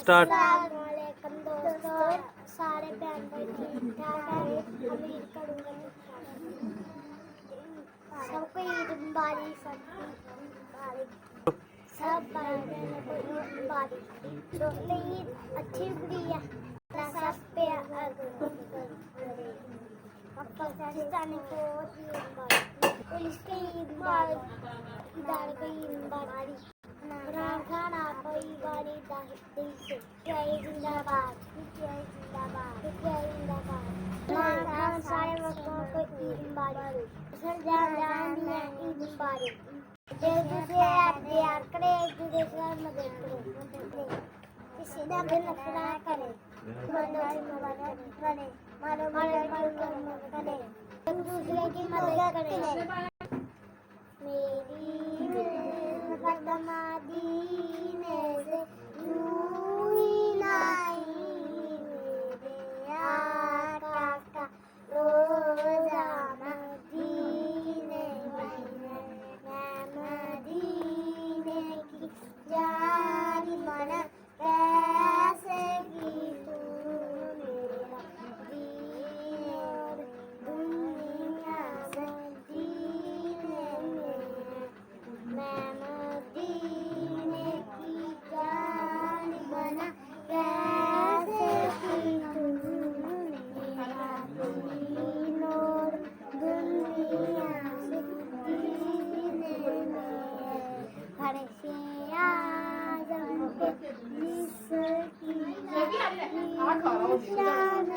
Start. अस्सलामुअलैकुम दोस्तों, सारे बहन भाई ठीक ठाक है। उम्मीद करूँगा सबको ईद मुबारक, सब भाई बहनों को ईद मुबारक। दोस्तों ईद अच्छी बुरी है, सब पे पाकिस्तानी को ईद मुबारक, पुलिस को ईद मुबारक, इधर को ईद मुबारक। इमरान खान आपको बारी दी से जय जिंदाबाद, जय जिंदाबाद, जय जिंदाबाद। इमरान खान सारे मुल्कों को ईद मुबारक, सर जान दिया ईद मुबारक। एक दूसरे प्यार करे, एक दूसरे की मदद करे, किसी ना भी नफरत करे, मदद करे, मारो करे, एक दूसरे की मदद करे। मेरी मदीने से यूं ही लाई, मेरे आका का रोज़ा मदीने में, मैं मदीने की जानी मना कैसे की तू मेरा दीन और दुनिया से दीने में, मैं मदीने की जान बना कैसे की तू मेरा दीन और दुनिया से दीने में। फर्शे आज़म पे जिसकी निशान